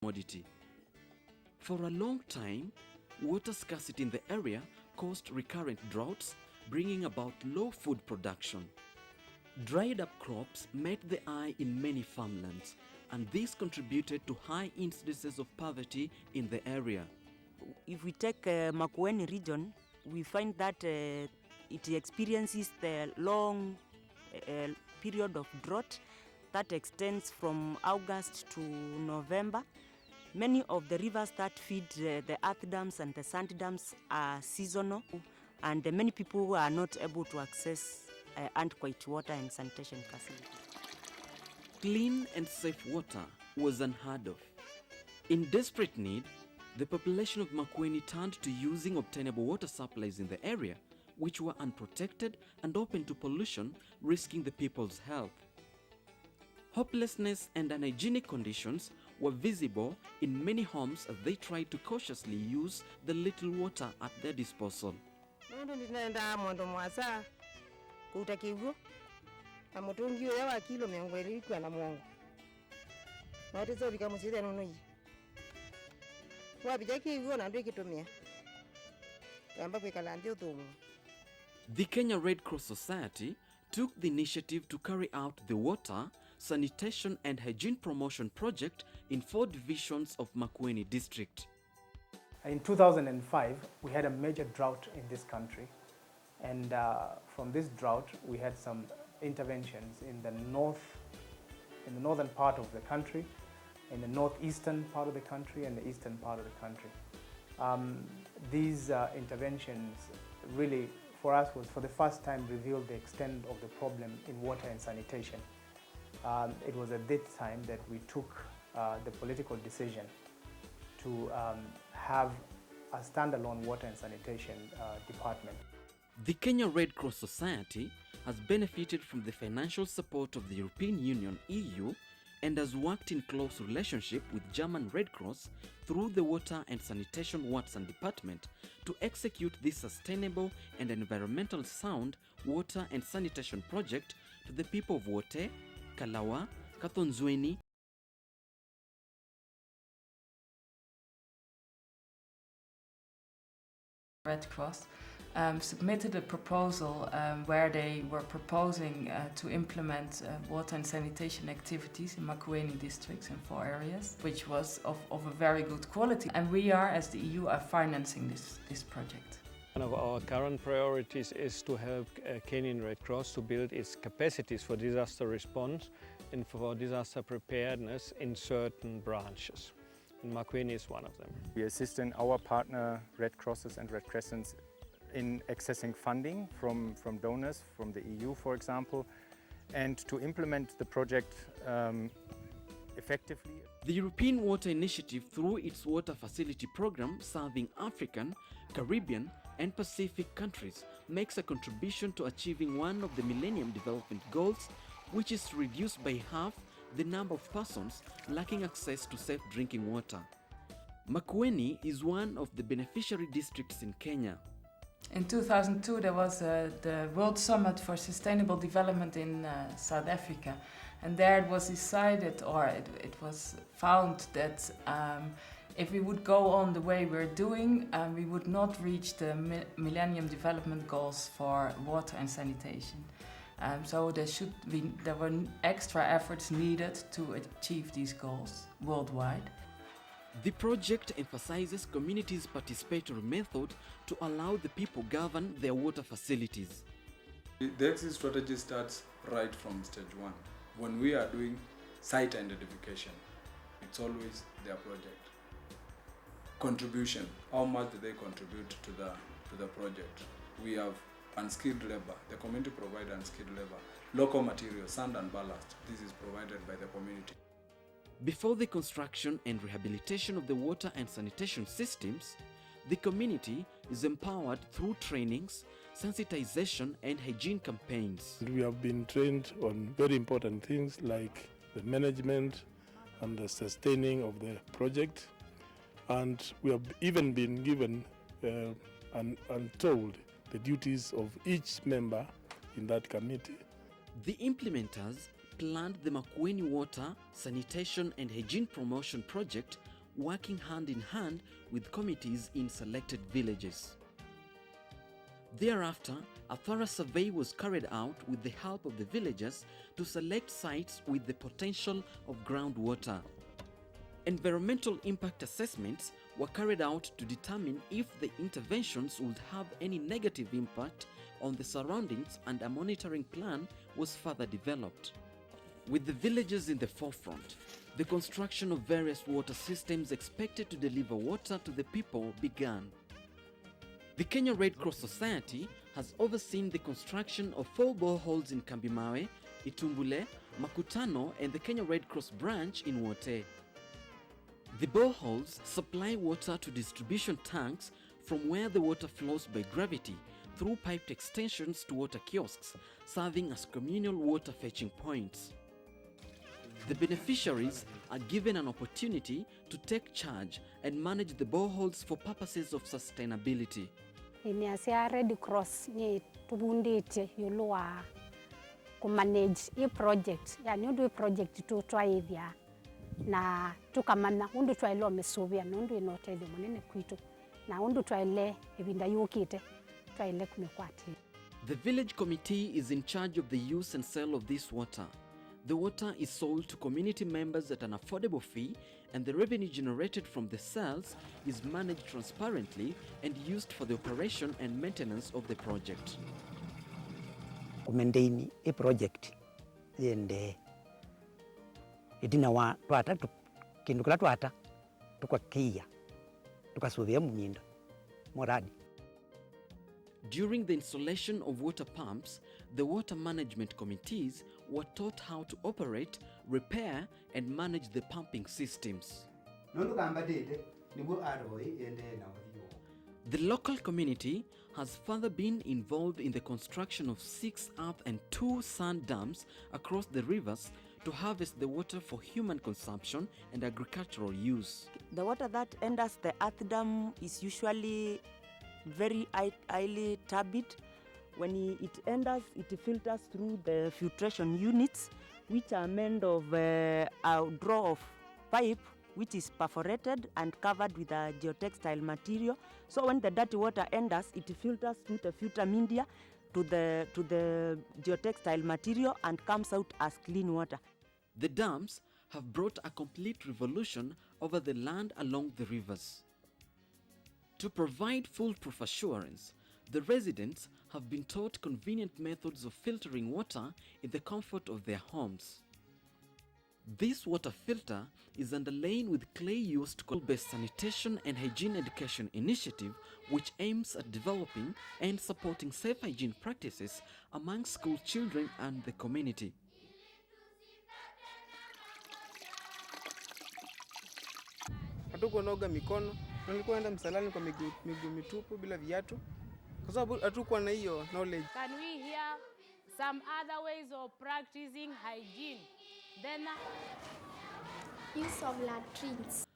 commodity. For a long time, water scarcity in the area caused recurrent droughts, bringing about low food production. Dried up crops met the eye in many farmlands, and this contributed to high incidences of poverty in the area. If we take Makueni region, we find that it experiences the long period of drought that extends from August to November. Many of the rivers that feed the earth dams and the sand dams are seasonal, and many people are not able to access adequate water and sanitation facilities. Clean and safe water was unheard of. In desperate need, the population of Makueni turned to using obtainable water supplies in the area, which were unprotected and open to pollution, risking the people's health. Hopelessness and unhygienic conditions were visible in many homes as they tried to cautiously use the little water at their disposal. The Kenya Red Cross Society took the initiative to carry out the Water, Sanitation and Hygiene Promotion Project in 4 divisions of Makueni district. In 2005, we had a major drought in this country, and from this drought, we had some interventions in the northern part of the country, in the northeastern part of the country, and the eastern part of the country. These interventions really, for us, was for the first time revealed the extent of the problem in water and sanitation. It was at this time that we took the political decision to have a standalone water and sanitation department. The Kenya Red Cross Society has benefited from the financial support of the European Union (EU) and has worked in close relationship with German Red Cross through the Water and Sanitation Watson Department to execute this sustainable and environmental sound water and sanitation project to the people of Wote, Kalawa, Kathonzweni, Red Cross submitted a proposal where they were proposing to implement water and sanitation activities in Makueni districts in 4 areas, which was of a very good quality. And we are, as the EU, are financing this project. One of our current priorities is to help Kenyan Red Cross to build its capacities for disaster response and for disaster preparedness in certain branches. And Makueni is one of them. We assist our partner Red Crosses and Red Crescents in accessing funding from donors, from the EU, for example, and to implement the project effectively. The European Water Initiative, through its water facility program serving African, Caribbean and Pacific countries, makes a contribution to achieving one of the Millennium Development Goals, which is to reduce by half the number of persons lacking access to safe drinking water. Makueni is one of the beneficiary districts in Kenya. In 2002, there was the World Summit for Sustainable Development in South Africa, and there it was decided, or it was found that if we would go on the way we're doing, we would not reach the Millennium Development Goals for water and sanitation. So there were extra efforts needed to achieve these goals worldwide. The project emphasizes communities' participatory method to allow the people govern their water facilities. The exit strategy starts right from stage 1. When we are doing site identification, it's always their project. Contribution, how much do they contribute to the project? We have unskilled labor, the community provide unskilled labor. Local materials, sand and ballast, this is provided by the community. Before the construction and rehabilitation of the water and sanitation systems, the community is empowered through trainings, sensitization and hygiene campaigns. We have been trained on very important things like the management and the sustaining of the project, and we have even been given and told the duties of each member in that committee. The implementers planned the Makueni Water, Sanitation and Hygiene Promotion Project working hand in hand with committees in selected villages. Thereafter, a thorough survey was carried out with the help of the villagers to select sites with the potential of groundwater. Environmental impact assessments were carried out to determine if the interventions would have any negative impact on the surroundings, and a monitoring plan was further developed. With the villagers in the forefront, the construction of various water systems expected to deliver water to the people began. The Kenya Red Cross Society has overseen the construction of 4 boreholes in Kambimawe, Itumbule, Makutano, and the Kenya Red Cross branch in Wote. The boreholes supply water to distribution tanks from where the water flows by gravity through piped extensions to water kiosks, serving as communal water fetching points. The beneficiaries are given an opportunity to take charge and manage the boreholes for purposes of sustainability. Inasia Red Cross ni tubundite yulua kumanage hii project, yani undu project tu twaivya na tukamana undu twailo mesuvia na undu inotethi munene kwitu na undu twaile ibinda yukite twaile kumekwati. The village committee is in charge of the use and sale of this water. The water is sold to community members at an affordable fee, and the revenue generated from the sales is managed transparently and used for the operation and maintenance of the project. Kumendaini a project and idina wa twata kindukula twata tukwakia tukasuvia munyindo moradi. During the installation of water pumps, the water management committees were taught how to operate, repair, and manage the pumping systems. The local community has further been involved in the construction of 6 earth and 2 sand dams across the rivers to harvest the water for human consumption and agricultural use. The water that enters the earth dam is usually very highly turbid. When it enters, it filters through the filtration units, which are made of a draw of pipe, which is perforated and covered with a geotextile material. So when the dirty water enters, it filters through the filter media to the geotextile material and comes out as clean water. The dams have brought a complete revolution over the land along the rivers. To provide foolproof assurance, the residents have been taught convenient methods of filtering water in the comfort of their homes. This water filter is underlain with clay used to school-based sanitation and hygiene education initiative, which aims at developing and supporting safe hygiene practices among school children and the community. Hatukuoga mikono, nilikuwa naenda msalani kwa miguu mitupu bila viatu kwa sababu hatukuwa na hiyo knowledge. Can we hear some other ways of practicing hygiene? Then use of latrines.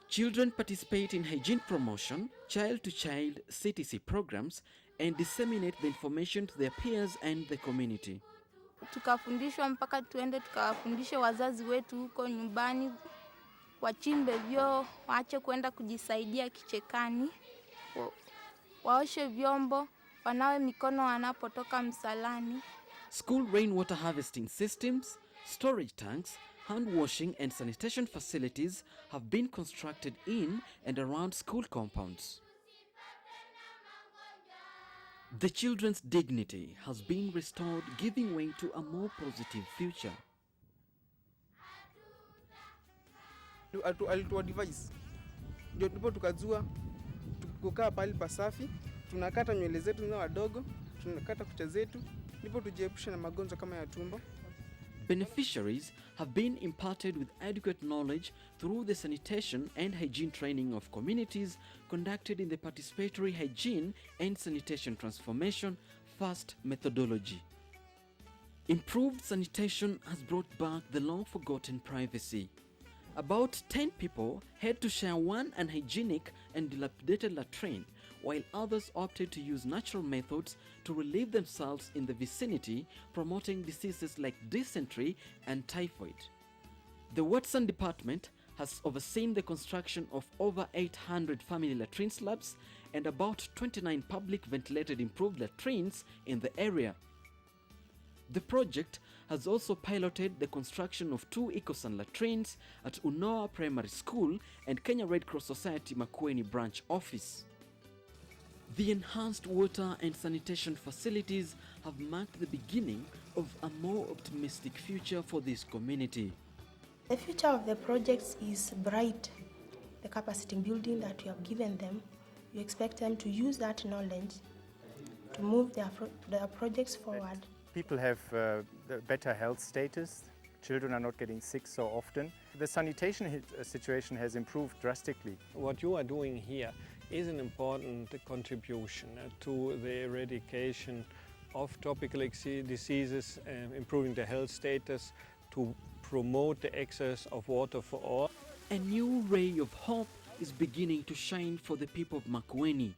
Children participate in hygiene promotion, child-to-child CTC programs, and disseminate the information to their peers and the community. Tukafundishwa mpaka tuende tukawafundishe wazazi wetu huko nyumbani wachimbe vyoo, waache kwenda kujisaidia kichekani, waoshe vyombo, wanawe mikono wanapotoka msalani. School rainwater harvesting systems, storage tanks, hand washing and sanitation facilities have been constructed in and around school compounds. The children's dignity has been restored, giving way to a more positive future. Alitoa device ndio ndipo tukajua kukaa pale pasafi, tunakata nywele zetu na wadogo, tunakata kucha zetu, ndipo tujiepushe na magonjwa kama ya tumbo. Beneficiaries have been imparted with adequate knowledge through the sanitation and hygiene training of communities conducted in the participatory hygiene and sanitation transformation FAST methodology. Improved sanitation has brought back the long-forgotten privacy. About 10 people had to share one unhygienic and dilapidated latrine, while others opted to use natural methods to relieve themselves in the vicinity, promoting diseases like dysentery and typhoid. The Watson department has overseen the construction of over 800 family latrine slabs and about 29 public ventilated improved latrines in the area. The project has also piloted the construction of 2 Ecosan latrines at Unoa Primary School and Kenya Red Cross Society Makueni branch office. The enhanced water and sanitation facilities have marked the beginning of a more optimistic future for this community. The future of the projects is bright. The capacity building that we have given them, we expect them to use that knowledge to move their projects forward. People have better health status. Children are not getting sick so often. The sanitation situation has improved drastically. What you are doing here is an important contribution to the eradication of tropical diseases, improving the health status, to promote the access of water for all. A new ray of hope is beginning to shine for the people of Makueni.